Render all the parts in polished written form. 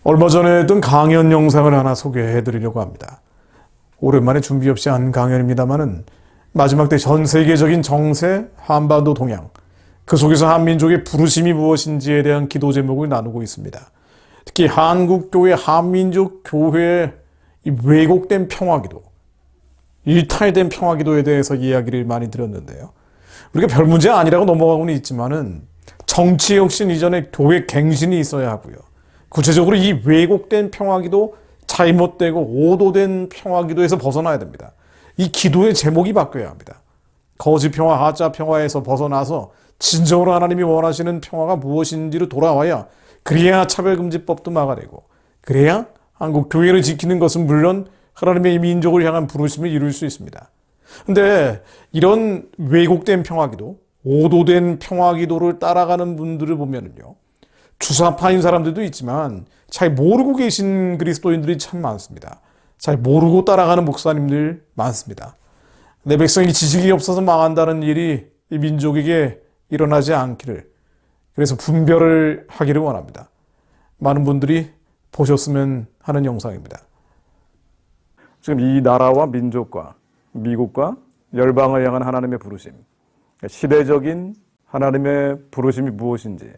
얼마 전에 했던 강연 영상을 하나 소개해 드리려고 합니다. 오랜만에 준비 없이 한 강연입니다만은 마지막 때 전 세계적인 정세, 한반도 동향, 그 속에서 한민족의 부르심이 무엇인지에 대한 기도 제목을 나누고 있습니다. 특히 한국교회, 한민족 교회의 이 왜곡된 평화기도, 일탈된 평화기도에 대해서 이야기를 많이 드렸는데요. 우리가 별 문제 아니라고 넘어가고는 있지만은 정치의 혁신 이전에 교회 갱신이 있어야 하고요. 구체적으로 이 왜곡된 평화기도, 잘못되고 오도된 평화기도에서 벗어나야 됩니다. 이 기도의 제목이 바뀌어야 합니다. 거짓 평화, 하자 평화에서 벗어나서 진정으로 하나님이 원하시는 평화가 무엇인지로 돌아와야, 그래야 차별금지법도 막아내고, 그래야 한국 교회를 지키는 것은 물론 하나님의 민족을 향한 부르심을 이룰 수 있습니다. 근데 이런 왜곡된 평화기도, 오도된 평화기도를 따라가는 분들을 보면은요, 주사파인 사람들도 있지만 잘 모르고 계신 그리스도인들이 참 많습니다. 잘 모르고 따라가는 목사님들 많습니다. 내 백성이 지식이 없어서 망한다는 일이 이 민족에게 일어나지 않기를, 그래서 분별을 하기를 원합니다. 많은 분들이 보셨으면 하는 영상입니다. 지금 이 나라와 민족과 미국과 열방을 향한 하나님의 부르심, 시대적인 하나님의 부르심이 무엇인지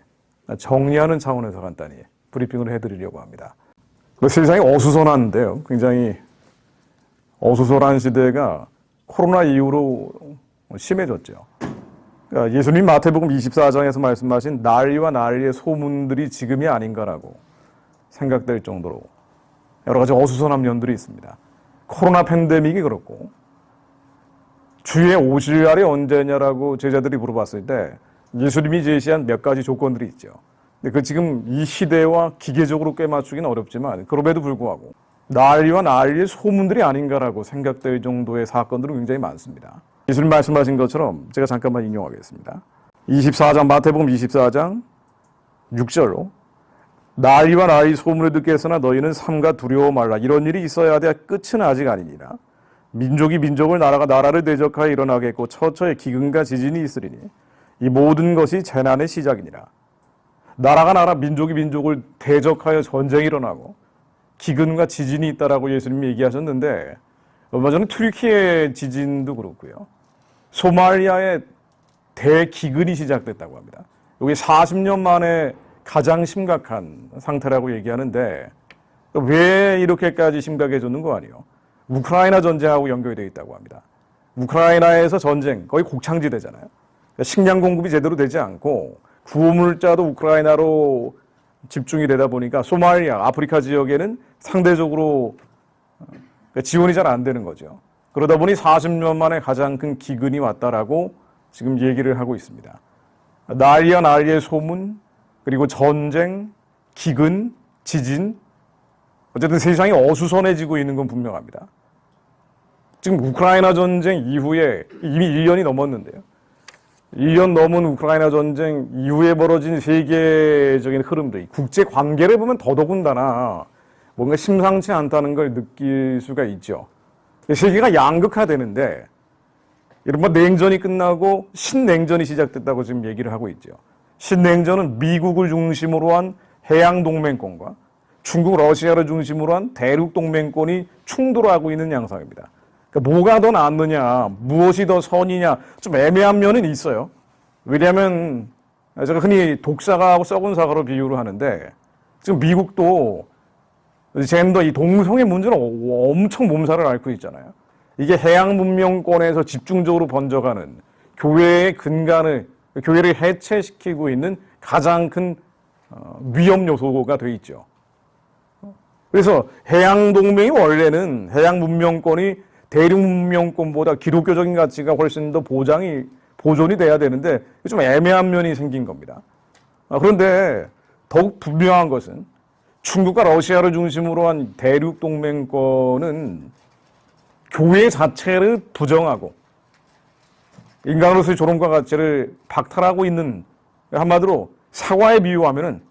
정리하는 차원에서 간단히 브리핑을 해드리려고 합니다. 세상이 어수선한데요. 굉장히 어수선한 시대가 코로나 이후로 심해졌죠. 그러니까 예수님 마태복음 24장에서 말씀하신 난리와 난리의 소문들이 지금이 아닌가라고 생각될 정도로 여러 가지 어수선한 면들이 있습니다. 코로나 팬데믹이 그렇고, 주의 오실 날이 언제냐라고 제자들이 물어봤을 때 예수님이 제시한 몇 가지 조건들이 있죠. 근데 그 지금 이 시대와 기계적으로 꿰맞추기는 어렵지만, 그럼에도 불구하고 난리와 난리의 소문들이 아닌가라고 생각될 정도의 사건들은 굉장히 많습니다. 예수님 말씀하신 것처럼 제가 잠깐만 인용하겠습니다. 24장, 마태복음 24장 6절로 난리와 난리 소문을 듣겠으나 너희는 삼가 두려워 말라. 이런 일이 있어야 돼. 끝은 아직 아니니라. 민족이 민족을, 나라가 나라를 대적하여 일어나겠고 처처에 기근과 지진이 있으리니 이 모든 것이 재난의 시작이니라. 나라가 나라, 민족이 민족을 대적하여 전쟁이 일어나고 기근과 지진이 있다라고 예수님이 얘기하셨는데, 얼마 전에 튀르키예 지진도 그렇고요. 소말리아의 대기근이 시작됐다고 합니다. 여기 40년 만에 가장 심각한 상태라고 얘기하는데, 왜 이렇게까지 심각해졌는 거 아니에요? 우크라이나 전쟁하고 연결되어 있다고 합니다. 우크라이나에서 전쟁, 거의 곡창지대잖아요. 식량 공급이 제대로 되지 않고 구호물자도 우크라이나로 집중이 되다 보니까 소말리아, 아프리카 지역에는 상대적으로 지원이 잘 안 되는 거죠. 그러다 보니 40년 만에 가장 큰 기근이 왔다라고 지금 얘기를 하고 있습니다. 난리와 난리의 소문, 그리고 전쟁, 기근, 지진, 어쨌든 세상이 어수선해지고 있는 건 분명합니다. 지금 우크라이나 전쟁 이후에 이미 1년이 넘었는데요. 1년 넘은 우크라이나 전쟁 이후에 벌어진 세계적인 흐름들, 국제 관계를 보면 더더군다나 뭔가 심상치 않다는 걸 느낄 수가 있죠. 세계가 양극화되는데, 이른바 냉전이 끝나고 신냉전이 시작됐다고 지금 얘기를 하고 있죠. 신냉전은 미국을 중심으로 한 해양동맹권과 중국, 러시아를 중심으로 한 대륙동맹권이 충돌하고 있는 양상입니다. 그러니까 뭐가 더 낫느냐, 무엇이 더 선이냐, 좀 애매한 면은 있어요. 왜냐하면 제가 흔히 독사과하고 썩은 사과로 비유를 하는데, 지금 미국도 젠더, 이 동성애 문제는 엄청 몸살을 앓고 있잖아요. 이게 해양 문명권에서 집중적으로 번져가는 교회의 근간을, 교회를 해체시키고 있는 가장 큰 위험 요소가 돼 있죠. 그래서 해양 동맹이 원래는 해양 문명권이 대륙 문명권보다 기독교적인 가치가 훨씬 더 보존이 돼야 되는데 좀 애매한 면이 생긴 겁니다. 그런데 더욱 분명한 것은 중국과 러시아를 중심으로 한 대륙 동맹권은 교회 자체를 부정하고 인간으로서의 존엄과 가치를 박탈하고 있는, 한마디로 사과에 비유하면은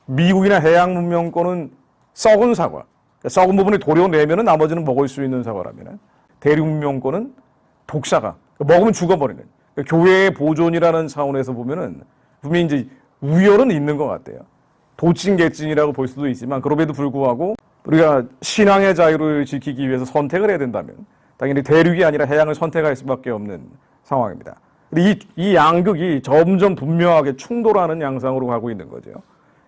미국이나 해양 문명권은 썩은 사과, 썩은 부분을 도려내면 나머지는 먹을 수 있는 사과라면, 대륙 문명권은 독사가, 먹으면 죽어버리는, 교회의 보존이라는 차원에서 보면은 분명히 이제 우열은 있는 것 같아요. 도찐개찐이라고 볼 수도 있지만 그럼에도 불구하고 우리가 신앙의 자유를 지키기 위해서 선택을 해야 된다면 당연히 대륙이 아니라 해양을 선택할 수밖에 없는 상황입니다. 이 양극이 점점 분명하게 충돌하는 양상으로 가고 있는 거죠.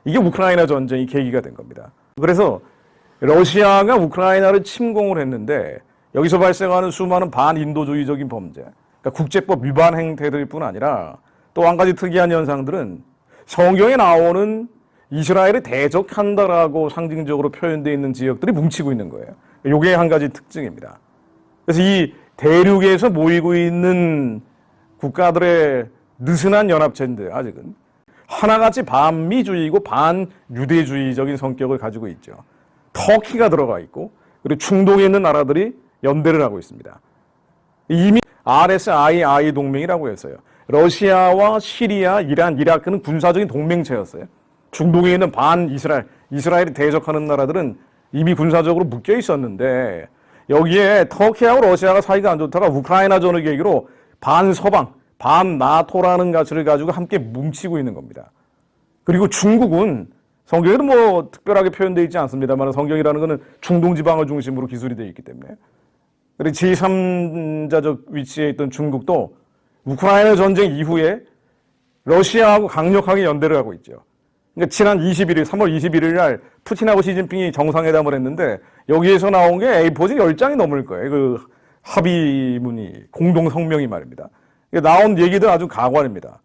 이게 우크라이나 전쟁이 계기가 된 겁니다. 그래서 러시아가 우크라이나를 침공을 했는데 여기서 발생하는 수많은 반인도주의적인 범죄, 그러니까 국제법 위반 행태들 뿐 아니라 또 한 가지 특이한 현상들은 성경에 나오는 이스라엘을 대적한다라고 상징적으로 표현되어 있는 지역들이 뭉치고 있는 거예요. 이게 한 가지 특징입니다. 그래서 이 대륙에서 모이고 있는 국가들의 느슨한 연합체인데 아직은 하나같이 반미주의이고 반유대주의적인 성격을 가지고 있죠. 터키가 들어가 있고 그리고 중동에 있는 나라들이 연대를 하고 있습니다. 이미 RSII 동맹이라고 했어요. 러시아와 시리아, 이란, 이라크는 군사적인 동맹체였어요. 중동에 있는 이스라엘이 대적하는 나라들은 이미 군사적으로 묶여 있었는데 여기에 터키하고 러시아가 사이가 안 좋다가 우크라이나전을 계기로 반서방, 반나토라는 가치를 가지고 함께 뭉치고 있는 겁니다. 그리고 중국은 성경에도 뭐 특별하게 표현되어 있지 않습니다만 성경이라는 것은 중동 지방을 중심으로 기술이 되어 있기 때문에 그리고 제3자적 위치에 있던 중국도 우크라이나 전쟁 이후에 러시아하고 강력하게 연대를 하고 있죠. 그러니까 지난 3월 21일 날 푸틴하고 시진핑이 정상회담을 했는데 여기에서 나온 게 A4지 10장이 넘을 거예요. 그 합의문이, 공동성명이 말입니다. 나온 얘기들 아주 가관입니다.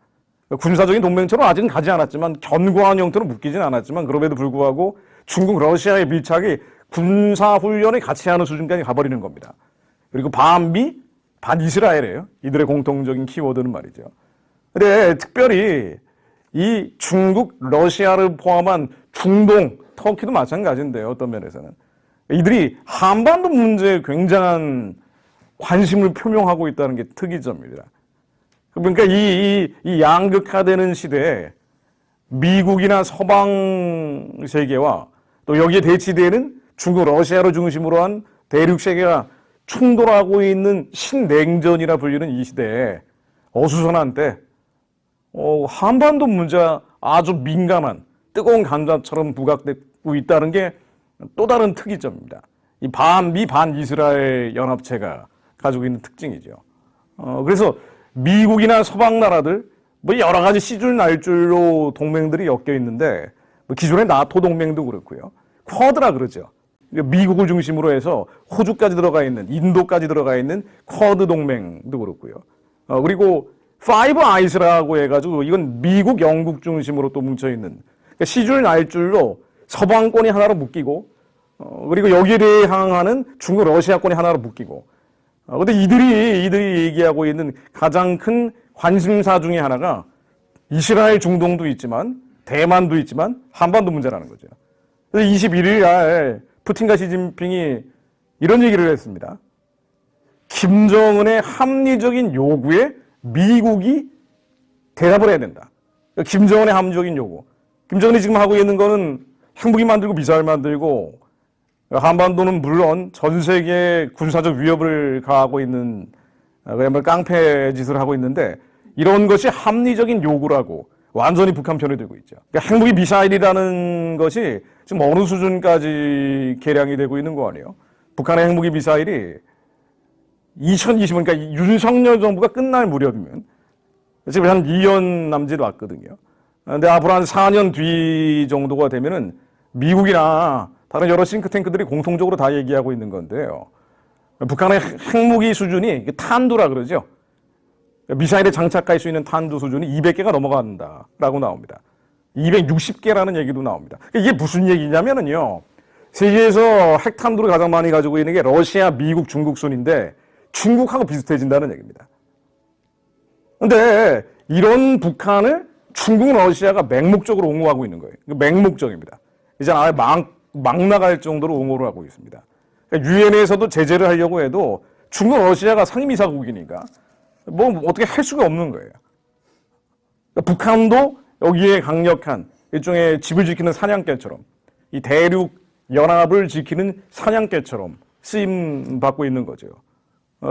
군사적인 동맹처럼 아직은 가지 않았지만 견고한 형태로 묶이진 않았지만 그럼에도 불구하고 중국, 러시아의 밀착이 군사훈련을 같이 하는 수준까지 가버리는 겁니다. 그리고 반미, 반이스라엘이에요. 이들의 공통적인 키워드는 말이죠. 근데 특별히 이 중국, 러시아를 포함한 중동, 터키도 마찬가지인데요. 어떤 면에서는. 이들이 한반도 문제에 굉장한 관심을 표명하고 있다는 게 특이점입니다. 그러니까 이 양극화되는 시대에 미국이나 서방 세계와 또 여기에 대치되는 중국, 러시아를 중심으로 한 대륙 세계가 충돌하고 있는 신냉전이라 불리는 이 시대에 어수선한 때 한반도 문제가 아주 민감한 뜨거운 감자처럼 부각되고 있다는 게 또 다른 특이점입니다. 이 반미, 반이스라엘 연합체가 가지고 있는 특징이죠. 그래서 미국이나 서방 나라들, 뭐 여러 가지 시줄 날줄로 동맹들이 엮여 있는데, 뭐 기존의 나토 동맹도 그렇고요. 쿼드라 그러죠. 미국을 중심으로 해서 호주까지 들어가 있는, 인도까지 들어가 있는 쿼드 동맹도 그렇고요. 그리고 파이브 아이스라고 해가지고 이건 미국, 영국 중심으로 또 뭉쳐있는 그러니까 시줄 날줄로 서방권이 하나로 묶이고 그리고 여기에 대항하는 중국, 러시아권이 하나로 묶이고 근데 이들이 얘기하고 있는 가장 큰 관심사 중에 하나가 이스라엘 중동도 있지만 대만도 있지만 한반도 문제라는 거죠. 그래서 21일 날 푸틴과 시진핑이 이런 얘기를 했습니다. 김정은의 합리적인 요구에 미국이 대답을 해야 된다. 김정은의 합리적인 요구. 김정은이 지금 하고 있는 거는 핵무기 만들고 미사일 만들고 한반도는 물론 전 세계에 군사적 위협을 가하고 있는 그야말로 깡패 짓을 하고 있는데 이런 것이 합리적인 요구라고 완전히 북한 편을 들고 있죠. 그러니까 핵무기 미사일이라는 것이 지금 어느 수준까지 개량이 되고 있는 거 아니에요? 북한의 핵무기 미사일이 2020년, 그러니까 윤석열 정부가 끝날 무렵이면 지금 한 2년 남짓 왔거든요. 근데 앞으로 한 4년 뒤 정도가 되면은 미국이나 다른 여러 싱크탱크들이 공통적으로 다 얘기하고 있는 건데요. 북한의 핵무기 수준이 탄두라 그러죠. 미사일에 장착할 수 있는 탄두 수준이 200개가 넘어간다라고 나옵니다. 260개라는 얘기도 나옵니다. 이게 무슨 얘기냐면은요. 세계에서 핵탄두를 가장 많이 가지고 있는 게 러시아, 미국, 중국 순인데 중국하고 비슷해진다는 얘기입니다. 근데 이런 북한을 중국, 러시아가 맹목적으로 옹호하고 있는 거예요. 맹목적입니다. 이제 아예 막 나갈 정도로 옹호를 하고 있습니다. 그러니까 유엔에서도 제재를 하려고 해도 중국, 러시아가 상임이사국이니까 뭐 어떻게 할 수가 없는 거예요. 그러니까 북한도 여기에 강력한 일종의 집을 지키는 사냥개처럼 이 대륙 연합을 지키는 사냥개처럼 쓰임 받고 있는 거죠.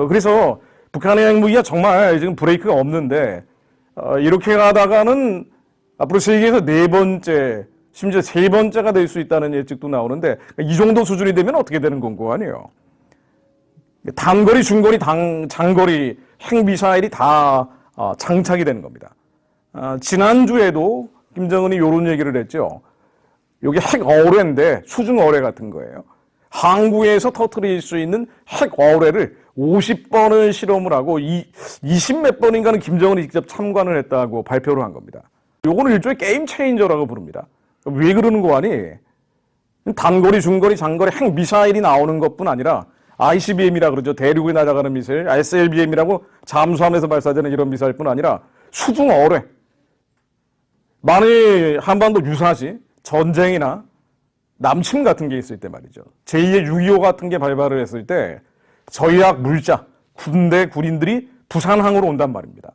그래서 북한의 핵무기가 정말 지금 브레이크가 없는데 이렇게 가다가는 앞으로 세계에서 네 번째, 심지어 세 번째가 될 수 있다는 예측도 나오는데 이 정도 수준이 되면 어떻게 되는 건고 아니에요. 단거리, 중거리, 장거리 핵미사일이 다 장착이 되는 겁니다. 지난주에도 김정은이 이런 얘기를 했죠. 여기 핵 어뢰인데 수중 어뢰 같은 거예요. 항구에서 터뜨릴 수 있는 핵 어뢰를 50번을 실험을 하고 20몇 번인가는 김정은이 직접 참관을 했다고 발표를 한 겁니다. 요거는 일종의 게임 체인저라고 부릅니다. 왜 그러는 거 아니? 단거리, 중거리, 장거리 핵 미사일이 나오는 것뿐 아니라 ICBM이라 그러죠. 대륙에 날아가는 미사일, SLBM이라고 잠수함에서 발사되는 이런 미사일뿐 아니라 수중 어뢰. 만일 한반도 유사시 전쟁이나 남침 같은 게 있을 때 말이죠. 제2의 6.25 같은 게 발발을 했을 때 전략 물자, 군대, 군인들이 부산항으로 온단 말입니다.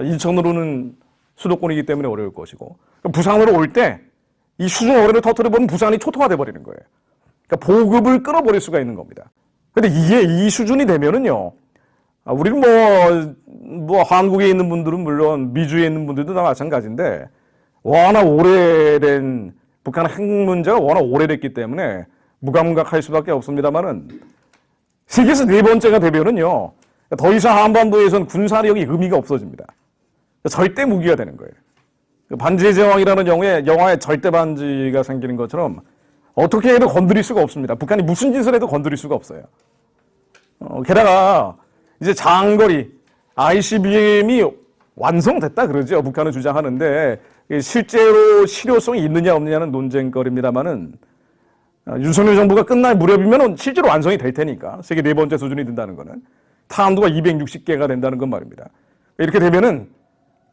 인천으로는 수도권이기 때문에 어려울 것이고 부산으로 올 때 이 수중 어뢰를 터뜨려버리면 부산이 초토화돼 버리는 거예요. 그러니까 보급을 끌어버릴 수가 있는 겁니다. 근데 이게 이 수준이 되면은요, 우리는 뭐 한국에 있는 분들은 물론 미주에 있는 분들도 다 마찬가지인데 워낙 오래된 북한 핵 문제가 워낙 오래됐기 때문에 무감각할 수밖에 없습니다만은 세계에서 네 번째가 되면은요, 더 이상 한반도에선 군사력이 의미가 없어집니다. 절대 무기가 되는 거예요. 반지의 제왕이라는 영화에 절대 반지가 생기는 것처럼 어떻게 해도 건드릴 수가 없습니다. 북한이 무슨 짓을 해도 건드릴 수가 없어요. 게다가 이제 장거리 ICBM이 완성됐다 그러죠. 북한은 주장하는데 실제로 실효성이 있느냐 없느냐는 논쟁거리입니다만은 윤석열 정부가 끝날 무렵이면 실제로 완성이 될 테니까 세계 네 번째 수준이 된다는 거는 탄두가 260개가 된다는 건 말입니다. 이렇게 되면은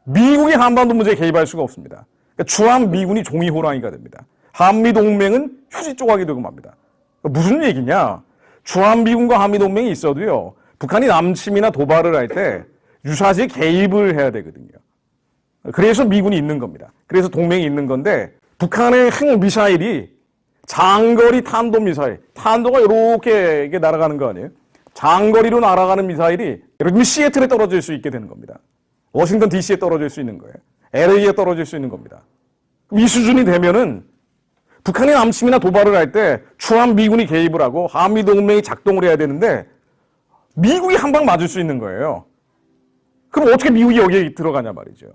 미국이 한반도 문제에 개입할 수가 없습니다. 그러니까 주한 미군이 종이 호랑이가 됩니다. 한미 동맹은 휴지 조각이 되고 맙니다. 그러니까 무슨 얘기냐? 주한 미군과 한미 동맹이 있어도요. 북한이 남침이나 도발을 할 때 유사시 개입을 해야 되거든요. 그래서 미군이 있는 겁니다. 그래서 동맹이 있는 건데 북한의 핵 미사일이 장거리 탄도 미사일, 탄도가 이렇게 날아가는 거 아니에요? 장거리로 날아가는 미사일이 예를 들면 시애틀에 떨어질 수 있게 되는 겁니다. 워싱턴 DC에 떨어질 수 있는 거예요. LA에 떨어질 수 있는 겁니다. 이 수준이 되면은 북한이 남침이나 도발을 할 때 주한 미군이 개입을 하고 한미 동맹이 작동을 해야 되는데 미국이 한 방 맞을 수 있는 거예요. 그럼 어떻게 미국이 여기에 들어가냐 말이죠.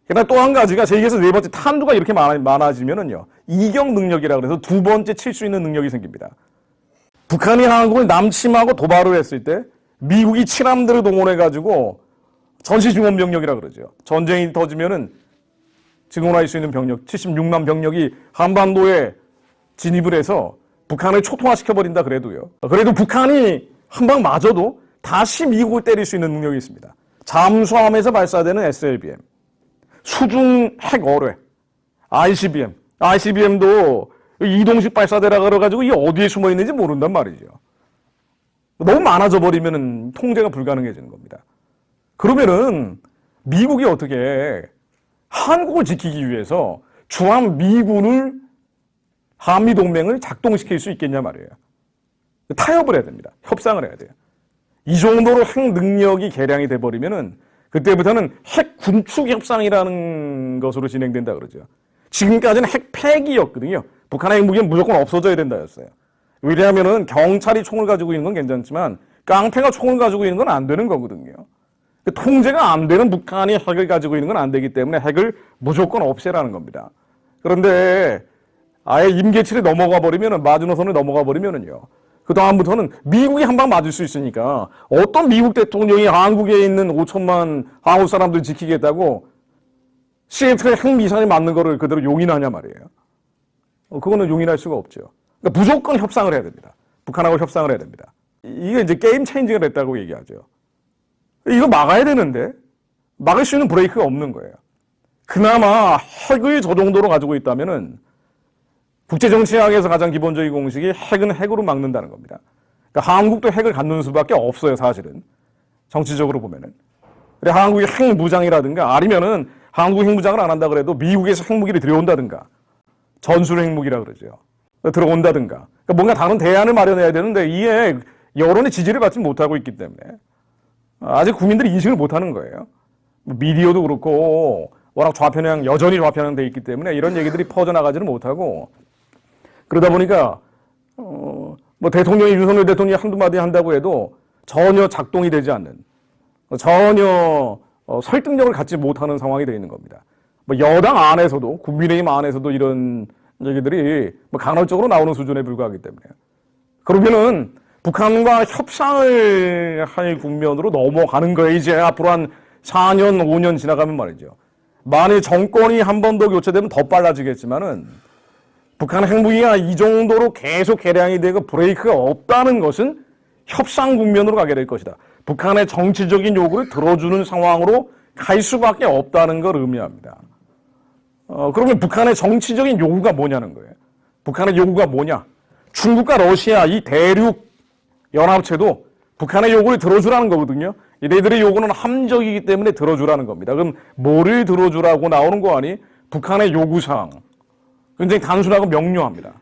그다음 또 한 가지가 세계에서 네 번째 탄두가 이렇게 많아지면은요. 이격 능력이라 그래서 두 번째 칠 수 있는 능력이 생깁니다. 북한이 한국을 남침하고 도발을 했을 때 미국이 칠함대를 동원해가지고 전시중원병력이라 그러죠. 전쟁이 터지면은 증원할 수 있는 병력, 76만 병력이 한반도에 진입을 해서 북한을 초토화시켜버린다 그래도요. 그래도 북한이 한 방 맞아도 다시 미국을 때릴 수 있는 능력이 있습니다. 잠수함에서 발사되는 SLBM, 수중 핵 어뢰, ICBM도 이동식 발사대라 그래가지고 이게 어디에 숨어 있는지 모른단 말이죠. 너무 많아져 버리면 통제가 불가능해지는 겁니다. 그러면은 미국이 어떻게 한국을 지키기 위해서 주한 미군을 한미 동맹을 작동시킬 수 있겠냐 말이에요. 타협을 해야 됩니다. 협상을 해야 돼요. 이 정도로 핵 능력이 개량이 돼 버리면은 그때부터는 핵 군축 협상이라는 것으로 진행된다 그러죠. 지금까지는 핵 폐기였거든요. 북한의 핵무기는 무조건 없어져야 된다였어요. 왜냐하면은 경찰이 총을 가지고 있는 건 괜찮지만 깡패가 총을 가지고 있는 건 안 되는 거거든요. 통제가 안 되는 북한이 핵을 가지고 있는 건 안 되기 때문에 핵을 무조건 없애라는 겁니다. 그런데 아예 임계치를 넘어가 버리면은 마지노선을 넘어가 버리면은요. 그 다음부터는 미국이 한 방 맞을 수 있으니까 어떤 미국 대통령이 한국에 있는 5천만 한국 사람들 지키겠다고 시애틀에 핵미사일 맞는 거를 그대로 용인하냐 말이에요. 그거는 용인할 수가 없죠. 그러니까 무조건 협상을 해야 됩니다. 북한하고 협상을 해야 됩니다. 이게 이제 게임 체인지가 됐다고 얘기하죠. 이거 막아야 되는데 막을 수 있는 브레이크가 없는 거예요. 그나마 핵을 저 정도로 가지고 있다면은 국제정치학에서 가장 기본적인 공식이 핵은 핵으로 막는다는 겁니다. 그러니까 한국도 핵을 갖는 수밖에 없어요, 사실은. 정치적으로 보면은. 그래, 한국이 핵무장이라든가 아니면은 한국이 핵무장을 안 한다 그래도 미국에서 핵무기를 들여온다든가 전술 핵무기라 그러죠. 들어온다든가. 그러니까 뭔가 다른 대안을 마련해야 되는데 이게 여론의 지지를 받지 못하고 있기 때문에 아직 국민들이 인식을 못하는 거예요. 미디어도 그렇고 워낙 좌편향, 여전히 좌편향돼 있기 때문에 이런 얘기들이 퍼져나가지는 못하고, 그러다 보니까 뭐 대통령이, 윤석열 대통령이 한두 마디 한다고 해도 전혀 작동이 되지 않는, 전혀 설득력을 갖지 못하는 상황이 되어 있는 겁니다. 뭐 여당 안에서도, 국민의힘 안에서도 이런 얘기들이 뭐 간헐적으로 나오는 수준에 불과하기 때문에, 그러면은 북한과 협상을 할 국면으로 넘어가는 거예요. 이제 앞으로 한 4년, 5년 지나가면 말이죠. 만일 정권이 한 번 더 교체되면 더 빨라지겠지만은, 북한 핵무기가 이 정도로 계속 개량이 되고 브레이크가 없다는 것은 협상 국면으로 가게 될 것이다. 북한의 정치적인 요구를 들어주는 상황으로 갈 수밖에 없다는 걸 의미합니다. 그러면 북한의 정치적인 요구가 뭐냐는 거예요. 북한의 요구가 뭐냐? 중국과 러시아, 이 대륙 연합체도 북한의 요구를 들어주라는 거거든요. 이들의 요구는 함정이기 때문에 들어주라는 겁니다. 그럼 뭐를 들어주라고 나오는 거 아니? 북한의 요구사항. 굉장히 단순하고 명료합니다.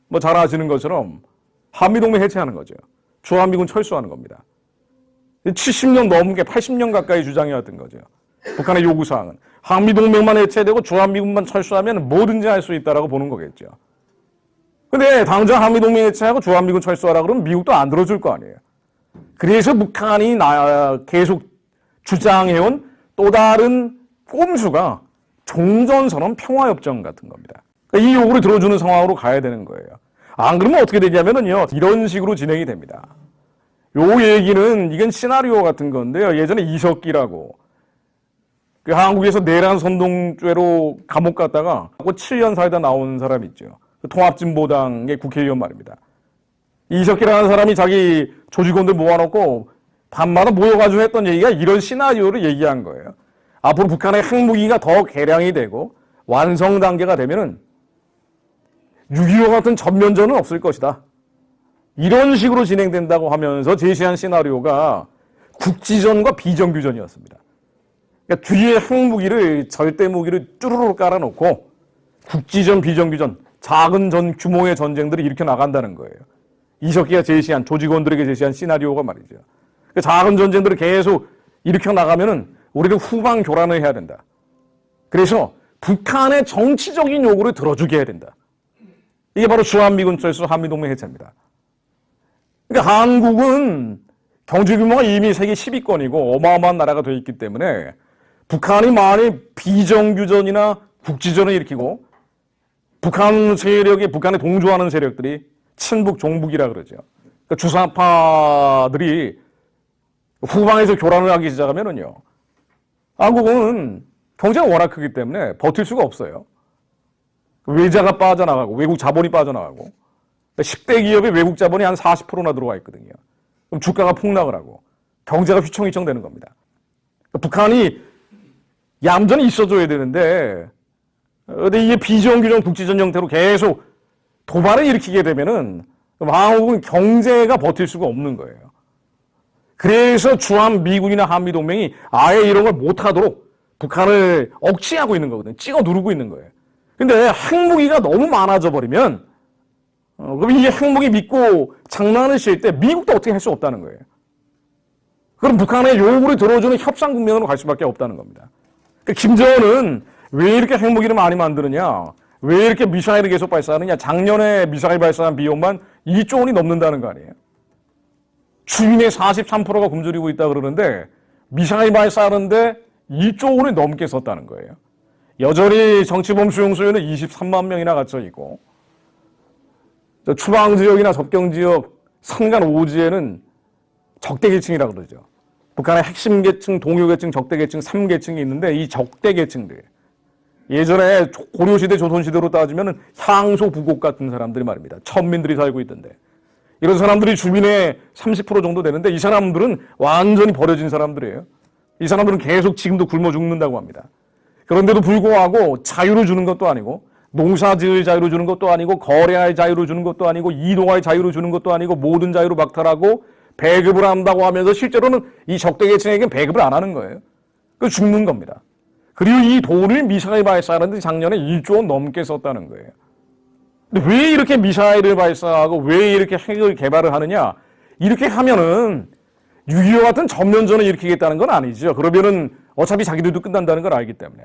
뭐 잘 아시는 것처럼 한미동맹 해체하는 거죠. 주한미군 철수하는 겁니다. 70년 넘게 80년 가까이 주장해왔던 거죠. 북한의 요구사항은 한미동맹만 해체되고 주한미군만 철수하면 뭐든지 할 수 있다라고 보는 거겠죠. 근데 당장 한미동맹 해체하고 주한미군 철수하라 그러면 미국도 안 들어줄 거 아니에요. 그래서 북한이 계속 주장해온 또 다른 꼼수가 종전선언 평화협정 같은 겁니다. 그러니까 이 요구를 들어주는 상황으로 가야 되는 거예요. 안 그러면 어떻게 되냐면요, 이런 식으로 진행이 됩니다. 요 얘기는, 이건 시나리오 같은 건데요. 예전에 이석기라고 그 한국에서 내란 선동죄로 감옥 갔다가 7년 살다 나온 사람 있죠. 통합진보당의 국회의원 말입니다. 이석기라는 사람이 자기 조직원들 모아놓고 밤마다 모여가지고 했던 얘기가 이런 시나리오를 얘기한 거예요. 앞으로 북한의 핵무기가 더 개량이 되고 완성 단계가 되면은 6.25 같은 전면전은 없을 것이다. 이런 식으로 진행된다고 하면서 제시한 시나리오가 국지전과 비정규전이었습니다. 그러니까 뒤에 핵무기를, 절대 무기를 쭈루루 깔아놓고 국지전, 비정규전, 작은 규모의 전쟁들을 일으켜 나간다는 거예요. 이석기가 제시한, 조직원들에게 제시한 시나리오가 말이죠. 그 작은 전쟁들을 계속 일으켜 나가면은 우리는 후방 교란을 해야 된다. 그래서 북한의 정치적인 요구를 들어주게 해야 된다. 이게 바로 주한미군 철수, 한미동맹 해체입니다. 그러니까 한국은 경제 규모가 이미 세계 10위권이고 어마어마한 나라가 되어 있기 때문에 북한이 만일 비정규전이나 국지전을 일으키고 북한 세력이, 북한에 동조하는 세력들이 친북, 종북이라 그러죠. 그러니까 주사파들이 후방에서 교란을 하기 시작하면은요, 한국은 경제가 워낙 크기 때문에 버틸 수가 없어요. 외자가 빠져나가고 외국 자본이 빠져나가고 10대 기업의 외국 자본이 한 40%나 들어와 있거든요. 그럼 주가가 폭락을 하고 경제가 휘청휘청 되는 겁니다. 북한이 얌전히 있어줘야 되는데, 근데 이게 비정규전 국지전 형태로 계속 도발을 일으키게 되면은 한국은 경제가 버틸 수가 없는 거예요. 그래서 주한미군이나 한미동맹이 아예 이런 걸 못하도록 북한을 억制하고 있는 거거든요. 찍어 누르고 있는 거예요. 근데 핵무기가 너무 많아져 버리면, 그럼 이 핵무기 믿고 장난을 칠 때 미국도 어떻게 할 수 없다는 거예요. 그럼 북한의 요구를 들어주는 협상 국면으로 갈 수밖에 없다는 겁니다. 그러니까 김정은은 왜 이렇게 핵무기를 많이 만드느냐, 왜 이렇게 미사일을 계속 발사하느냐, 작년에 미사일 발사한 비용만 2조 원이 넘는다는 거 아니에요. 주민의 43%가 굶주리고 있다 그러는데 미사일 발사하는데 2조 원을 넘게 썼다는 거예요. 여전히 정치범 수용 소요는 23만 명이나 갇혀 있고, 추방지역이나 접경지역 산간 오지에는 적대계층이라고 그러죠. 북한의 핵심 계층, 동요계층, 적대계층 3계층이 있는데 이 적대계층들, 예전에 고려시대, 조선시대로 따지면 향소 부곡 같은 사람들이 말입니다. 천민들이 살고 있던데, 이런 사람들이 주민의 30% 정도 되는데 이 사람들은 완전히 버려진 사람들이에요. 이 사람들은 계속 지금도 굶어 죽는다고 합니다. 그런데도 불구하고 자유를 주는 것도 아니고, 농사지을 자유를 주는 것도 아니고, 거래할 자유를 주는 것도 아니고, 이동할 자유를 주는 것도 아니고, 모든 자유를 박탈하고 배급을 한다고 하면서 실제로는 이 적대계층에게는 배급을 안 하는 거예요. 그 죽는 겁니다. 그리고 이 돈을 미사일 발사하는데 작년에 1조 원 넘게 썼다는 거예요. 근데 왜 이렇게 미사일을 발사하고 왜 이렇게 핵을 개발을 하느냐? 이렇게 하면은 6.25 같은 전면전을 일으키겠다는 건 아니죠. 그러면은 어차피 자기들도 끝난다는 걸 알기 때문에.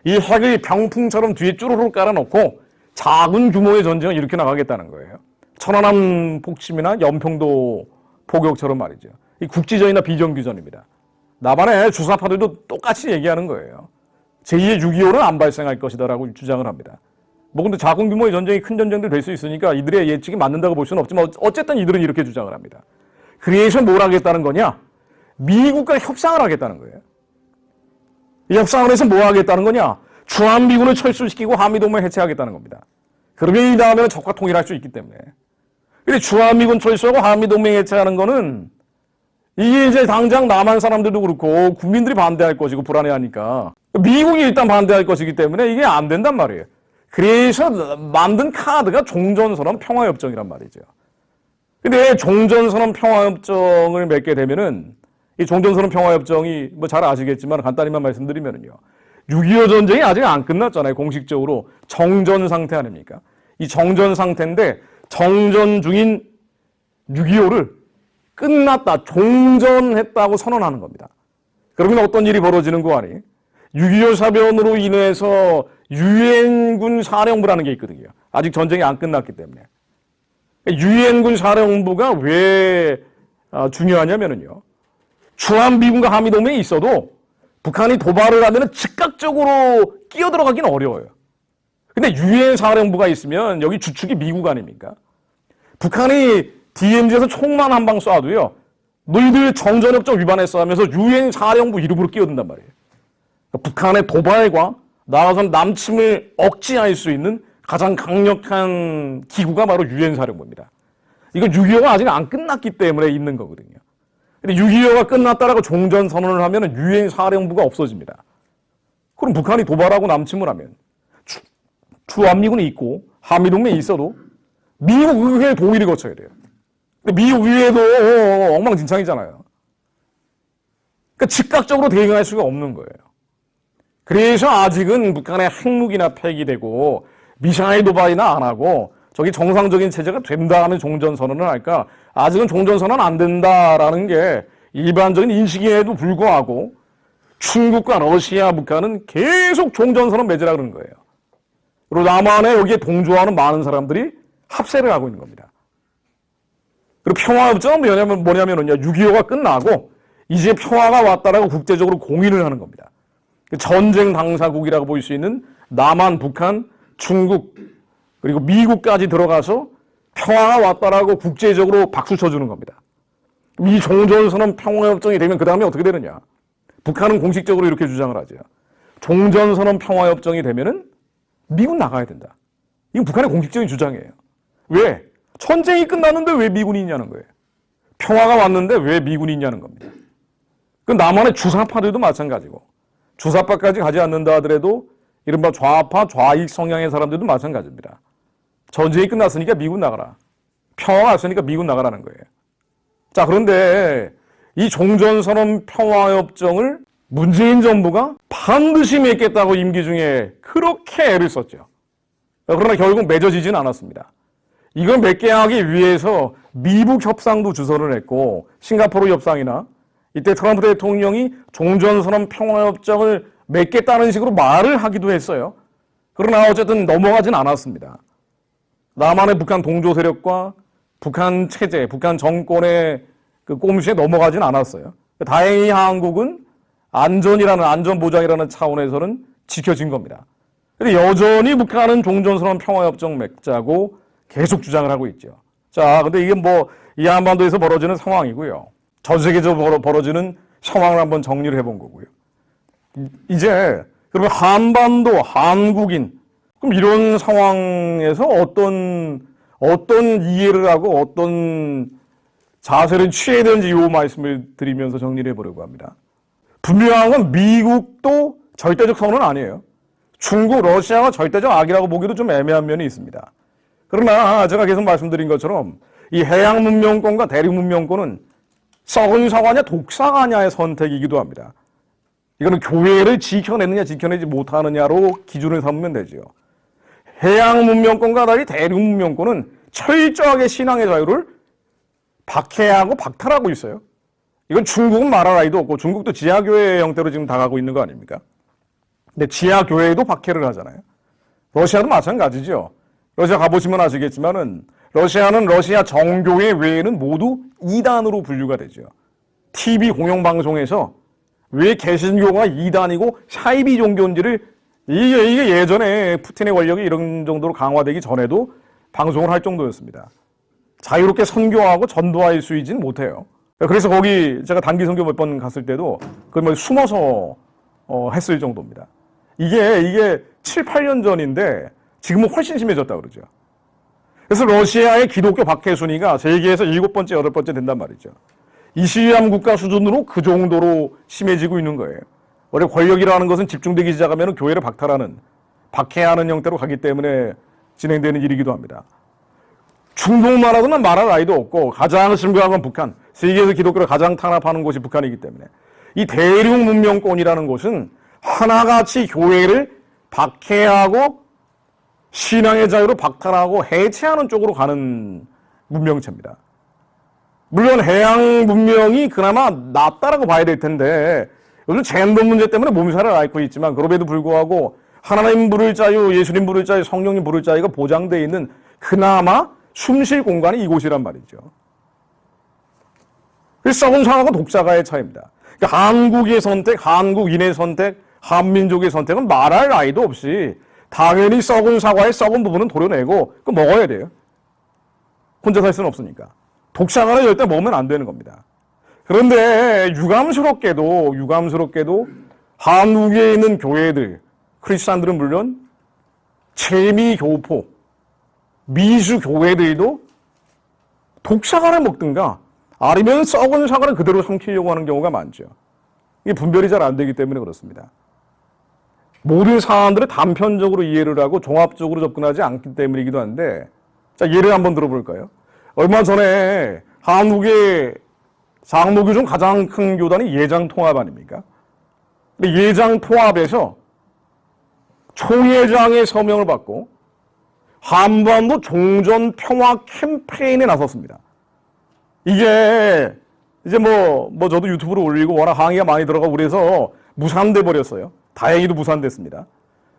이 핵을 병풍처럼 뒤에 쭈루룩 깔아놓고 작은 규모의 전쟁을 이렇게 나가겠다는 거예요. 천안함 폭침이나 연평도 포격처럼 말이죠. 이 국지전이나 비정규전입니다. 남한의 주사파들도 똑같이 얘기하는 거예요. 제2의 6.25는 안 발생할 것이다라고 주장을 합니다. 뭐 근데 작은 규모의 전쟁이 큰 전쟁들 될 수 있으니까 이들의 예측이 맞는다고 볼 수는 없지만 어쨌든 이들은 이렇게 주장을 합니다. 그래서 뭘 하겠다는 거냐? 미국과 협상을 하겠다는 거예요. 이 협상을 해서 뭐 하겠다는 거냐? 주한미군을 철수시키고 한미동맹을 해체하겠다는 겁니다. 그러면 이 다음에는 적과 통일할 수 있기 때문에. 근데 주한미군 철수하고 한미동맹 해체하는 거는 이게 이제 당장 남한 사람들도 그렇고 국민들이 반대할 것이고 불안해하니까 미국이 일단 반대할 것이기 때문에 이게 안 된단 말이에요. 그래서 만든 카드가 종전선언 평화협정이란 말이죠. 근데 종전선언 평화협정을 맺게 되면은 이 종전선언 평화협정이 뭐 잘 아시겠지만 간단히만 말씀드리면은요. 6.25 전쟁이 아직 안 끝났잖아요. 공식적으로 정전 상태 아닙니까? 이 정전 상태인데 정전 중인 6.25를 끝났다, 종전했다고 선언하는 겁니다. 그러면 어떤 일이 벌어지는 거 아니? 6.25 사변으로 인해서 유엔군 사령부라는 게 있거든요. 아직 전쟁이 안 끝났기 때문에. 유엔군 사령부가 왜 중요하냐면요. 주한미군과 한미동맹이 있어도 북한이 도발을 하면 즉각적으로 끼어들어가기는 어려워요. 근데 유엔 사령부가 있으면 여기 주축이 미국 아닙니까? 북한이 DMZ에서 총만 한 방 쏴도요. 너희들 정전협정 위반했어 하면서 유엔 사령부 이름으로 끼어든단 말이에요. 그러니까 북한의 도발과 나아가서 남침을 억제할 수 있는 가장 강력한 기구가 바로 유엔 사령부입니다. 이거 6.25가 아직 안 끝났기 때문에 있는 거거든요. 근데 6.25가 끝났다라고 종전선언을 하면 유엔 사령부가 없어집니다. 그럼 북한이 도발하고 남침을 하면 주한미군이 있고 한미동맹이 있어도 미국 의회 동의를 거쳐야 돼요. 근데 미국 의회도 엉망진창이잖아요. 그러니까 즉각적으로 대응할 수가 없는 거예요. 그래서 아직은 북한의 핵무기나 폐기되고 미사일 도발이나 안 하고 저기 정상적인 체제가 된다 하면 종전선언을 할까? 아직은 종전선언 안 된다라는 게 일반적인 인식임에도 불구하고 중국과 러시아, 북한은 계속 종전선언 맺으라 그러는 거예요. 그리고 남한에 여기에 동조하는 많은 사람들이 합세를 하고 있는 겁니다. 그리고 평화협정은 뭐냐면요. 6.25가 끝나고 이제 평화가 왔다라고 국제적으로 공인을 하는 겁니다. 전쟁 당사국이라고 볼 수 있는 남한, 북한, 중국, 그리고 미국까지 들어가서 평화가 왔다라고 국제적으로 박수 쳐주는 겁니다. 이 종전선언 평화협정이 되면 그 다음에 어떻게 되느냐. 북한은 공식적으로 이렇게 주장을 하죠. 종전선언 평화협정이 되면은 미군 나가야 된다. 이건 북한의 공식적인 주장이에요. 왜? 전쟁이 끝났는데 왜 미군이 있냐는 거예요. 평화가 왔는데 왜 미군이 있냐는 겁니다. 그 남한의 주사파들도 마찬가지고 주사파까지 가지 않는다 하더라도 이른바 좌파, 좌익 성향의 사람들도 마찬가지입니다. 전쟁이 끝났으니까 미군 나가라. 평화가 왔으니까 미군 나가라는 거예요. 자, 그런데 이 종전선언 평화협정을 문재인 정부가 반드시 맺겠다고 임기 중에 그렇게 애를 썼죠. 그러나 결국 맺어지지는 않았습니다. 이걸 맺게 하기 위해서 미북 협상도 주선을 했고 싱가포르 협상이나 이때 트럼프 대통령이 종전선언 평화협정을 맺겠다는 식으로 말을 하기도 했어요. 그러나 어쨌든 넘어가진 않았습니다. 남한의 북한 동조 세력과 북한 체제, 북한 정권의 그 꼼수에 넘어가진 않았어요. 다행히 한국은 안전보장이라는 차원에서는 지켜진 겁니다. 근데 여전히 북한은 종전선언 평화협정 맺자고 계속 주장을 하고 있죠. 자, 근데 이게 이 한반도에서 벌어지는 상황이고요. 전 세계적으로 벌어지는 상황을 한번 정리를 해본 거고요. 이제, 그러면 한반도, 한국인, 그럼 이런 상황에서 어떤 이해를 하고 어떤 자세를 취해야 되는지 이 말씀을 드리면서 정리를 해보려고 합니다. 분명한 건 미국도 절대적 선언은 아니에요. 중국, 러시아가 절대적 악이라고 보기도 좀 애매한 면이 있습니다. 그러나 제가 계속 말씀드린 것처럼 이 해양 문명권과 대륙 문명권은 썩은 사과냐 독사과냐의 선택이기도 합니다. 이거는 교회를 지켜내느냐 지켜내지 못하느냐로 기준을 삼으면 되죠. 해양 문명권과 달리 대륙 문명권은 철저하게 신앙의 자유를 박해하고 박탈하고 있어요. 이건 중국은 말할 나위도 없고 중국도 지하교회 형태로 지금 당하고 있는 거 아닙니까? 근데 지하 교회에도 박해를 하잖아요. 러시아도 마찬가지죠. 러시아 가보시면 아시겠지만은 러시아는 러시아 정교회 외에는 모두 이단으로 분류가 되죠. TV 공영방송에서 왜 개신교가 이단이고 샤이비 종교인지를 이게 예전에 푸틴의 권력이 이런 정도로 강화되기 전에도 방송을 할 정도였습니다. 자유롭게 선교하고 전도할 수 있지는 못해요. 그래서 거기 제가 단기 선교 몇 번 갔을 때도 그 뭐 숨어서 했을 정도입니다. 이게 7, 8년 전인데 지금은 훨씬 심해졌다 그러죠. 그래서 러시아의 기독교 박해 순위가 세계에서 7번째, 8번째 된단 말이죠. 이슬람 국가 수준으로 그 정도로 심해지고 있는 거예요. 원래 권력이라는 것은 집중되기 시작하면 교회를 박탈하는, 박해하는 형태로 가기 때문에 진행되는 일이기도 합니다. 중동만 하고는 말할 나위도 없고 가장 심각한 건 북한. 세계에서 기독교를 가장 탄압하는 곳이 북한이기 때문에 이 대륙 문명권이라는 곳은 하나같이 교회를 박해하고 신앙의 자유를 박탈하고 해체하는 쪽으로 가는 문명체입니다. 물론 해양 문명이 그나마 낫다라고 봐야 될 텐데 요즘 젠더 문제 때문에 몸살을 앓고 있지만 그럼에도 불구하고 하나님 부를 자유, 예수님 부를 자유, 성령님 부를 자유가 보장되어 있는 그나마 숨쉴 공간이 이곳이란 말이죠. 썩은 상하고 독자가의 차이입니다. 그러니까 한국의 선택, 한국인의 선택, 한민족의 선택은 말할 나위도 없이 당연히 썩은 사과의 썩은 부분은 도려내고 그거 먹어야 돼요. 혼자 살 수는 없으니까. 독사과는 절대 먹으면 안 되는 겁니다. 그런데 유감스럽게도 한국에 있는 교회들, 크리스찬들은 물론 재미 교포, 미수 교회들도 독사과를 먹든가 아니면 썩은 사과를 그대로 삼키려고 하는 경우가 많죠. 이게 분별이 잘 안 되기 때문에 그렇습니다. 모든 사안들을 단편적으로 이해를 하고 종합적으로 접근하지 않기 때문이기도 한데, 자, 예를 한번 들어볼까요? 얼마 전에 한국의 장로교 중 가장 큰 교단이 예장통합 아닙니까? 근데 예장통합에서 총회장의 서명을 받고 한반도 종전 평화 캠페인에 나섰습니다. 이게 이제 뭐 저도 유튜브로 올리고 워낙 항의가 많이 들어가고 그래서 무산돼 버렸어요. 다행히도 무산됐습니다.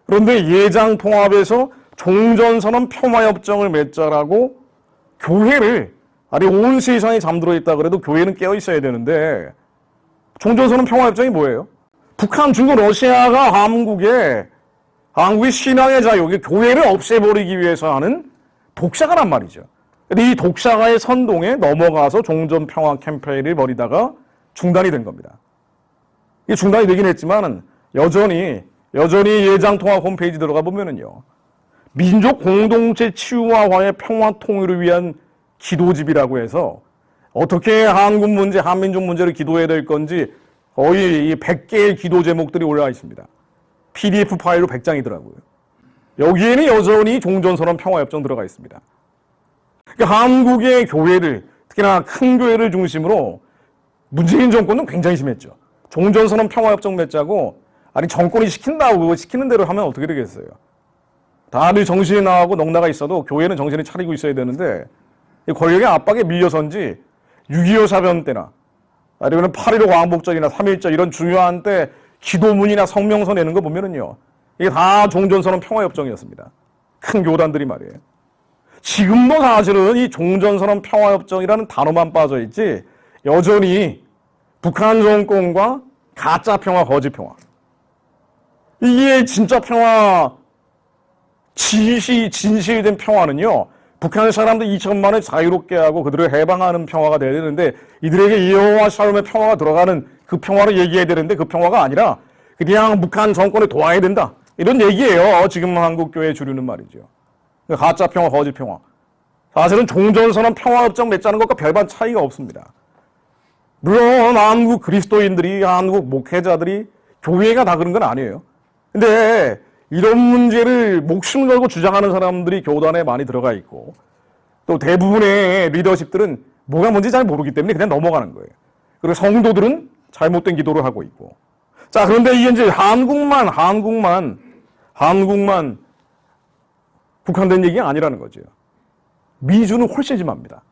그런데 예장통합에서 종전선언 평화협정을 맺자라고 교회를, 아니 온 세상이 잠들어 있다 그래도 교회는 깨어 있어야 되는데 종전선언 평화협정이 뭐예요? 북한, 중국, 러시아가 한국의 신앙의 자유, 교회를 없애버리기 위해서 하는 독사가란 말이죠. 이 독사가의 선동에 넘어가서 종전 평화 캠페인을 벌이다가 중단이 된 겁니다. 이게 중단이 되긴 했지만 여전히 예장통합 홈페이지 들어가 보면은요, 민족 공동체 치유와 화해 평화 통일을 위한 기도집이라고 해서 어떻게 한국 문제, 한민족 문제를 기도해야 될 건지 거의 100개의 기도 제목들이 올라와 있습니다. PDF 파일로 100장이더라고요. 여기에는 여전히 종전선언 평화협정 들어가 있습니다. 그러니까 한국의 교회들, 특히나 큰 교회를 중심으로 문재인 정권은 굉장히 심했죠. 종전선언 평화협정 맺자고, 아니 정권이 시킨다고 시키는 대로 하면 어떻게 되겠어요. 다들 정신이 나가고 넉나가 있어도 교회는 정신을 차리고 있어야 되는데 권력의 압박에 밀려선지 6.25 사변 때나 아니면 8.15 광복절이나 3.1절 이런 중요한 때 기도문이나 성명서 내는 거 보면은요, 이게 다 종전선언 평화협정이었습니다. 큰 교단들이 말이에요. 지금도 사실은 이 종전선언 평화협정이라는 단어만 빠져있지 여전히 북한 정권과 가짜 평화, 거짓 평화, 이게 진짜 평화, 진실된 평화는요, 북한 사람들 2천만을 자유롭게 하고 그들을 해방하는 평화가 돼야 되는데 이들에게 여호와 샬롬의 평화가 들어가는 그 평화를 얘기해야 되는데 그 평화가 아니라 그냥 북한 정권을 도와야 된다, 이런 얘기예요. 지금 한국교회 주류는 말이죠. 가짜 평화, 거짓 평화. 사실은 종전선언 평화협정 맺자는 것과 별반 차이가 없습니다. 물론 한국 그리스도인들이, 한국 목회자들이, 교회가 다 그런 건 아니에요. 근데 이런 문제를 목숨 걸고 주장하는 사람들이 교단에 많이 들어가 있고 또 대부분의 리더십들은 뭐가 뭔지 잘 모르기 때문에 그냥 넘어가는 거예요. 그리고 성도들은 잘못된 기도를 하고 있고. 자, 그런데 이게 이제 한국만 국한된 얘기가 아니라는 거죠. 미주는 훨씬 심합니다.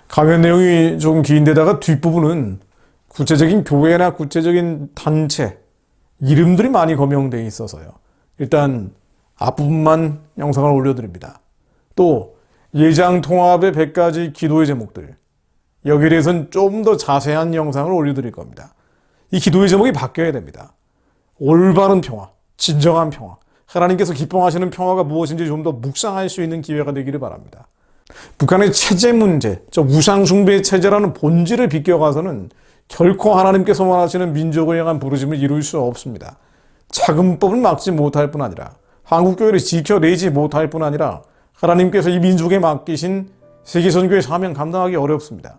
강연 내용이 좀 긴데다가 뒷부분은 구체적인 교회나 구체적인 단체, 이름들이 많이 거명되어 있어서요. 일단 앞부분만 영상을 올려드립니다. 또 예장 통합의 100가지 기도의 제목들, 여기에 대해서는 좀 더 자세한 영상을 올려드릴 겁니다. 이 기도의 제목이 바뀌어야 됩니다. 올바른 평화, 진정한 평화, 하나님께서 기뻐하시는 평화가 무엇인지 좀 더 묵상할 수 있는 기회가 되기를 바랍니다. 북한의 체제 문제, 저 우상숭배의 체제라는 본질을 비껴가서는 결코 하나님께서 원하시는 민족을 향한 부르심을 이룰 수 없습니다. 차근법을 막지 못할 뿐 아니라 한국교회를 지켜내지 못할 뿐 아니라 하나님께서 이 민족에 맡기신 세계선교의 사명 감당하기 어렵습니다.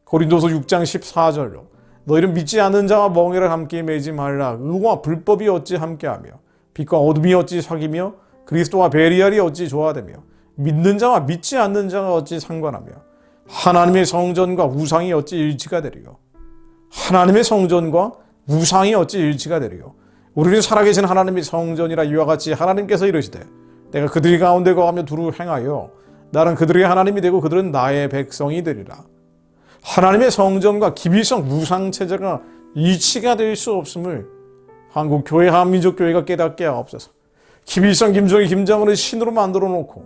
고린도서 6장 14절로 너희는 믿지 않는 자와 멍에를 함께 매지 말라. 의와 불법이 어찌 함께하며 빛과 어둠이 어찌 사귀며 그리스도와 베리알이 어찌 조화되며 믿는 자와 믿지 않는 자가 어찌 상관하며 하나님의 성전과 우상이 어찌 일치가 되리요. 하나님의 성전과 우상이 어찌 일치가 되리요. 우리는 살아계신 하나님의 성전이라 이와 같이 하나님께서 이르시되 내가 그들 가운데 거하며 두루 행하여 나는 그들의 하나님이 되고 그들은 나의 백성이 되리라. 하나님의 성전과 기빌성 우상체제가 일치가 될 수 없음을 한국교회, 한민족교회가 깨닫게 하옵소서. 기빌성 김정일, 김정은을 신으로 만들어 놓고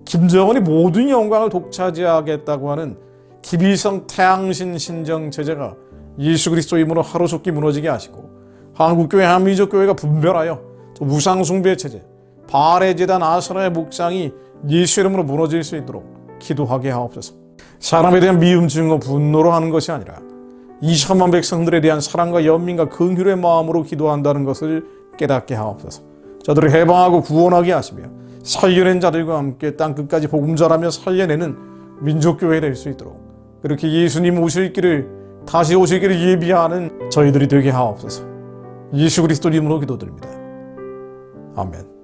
김정은이 모든 영광을 독차지하겠다고 하는 기빌성 태양신 신정체제가 예수 그리스도 이름으로 하루속히 무너지게 하시고 한국교회, 한민족교회가 분별하여 우상숭배 체제, 바알의 제단, 아세라의 목상이 예수 이름으로 무너질 수 있도록 기도하게 하옵소서. 사람에 대한 미움, 증오, 분노로 하는 것이 아니라 2천만 백성들에 대한 사랑과 연민과 긍휼의 마음으로 기도한다는 것을 깨닫게 하옵소서. 저들을 해방하고 구원하게 하시며 살려낸 자들과 함께 땅끝까지 복음 전하며 살려내는 민족교회 될 수 있도록 그렇게 예수님 오실 길을 다시 오실 길을 예비하는 저희들이 되게 하옵소서. 예수 그리스도 이름으로 기도드립니다. 아멘.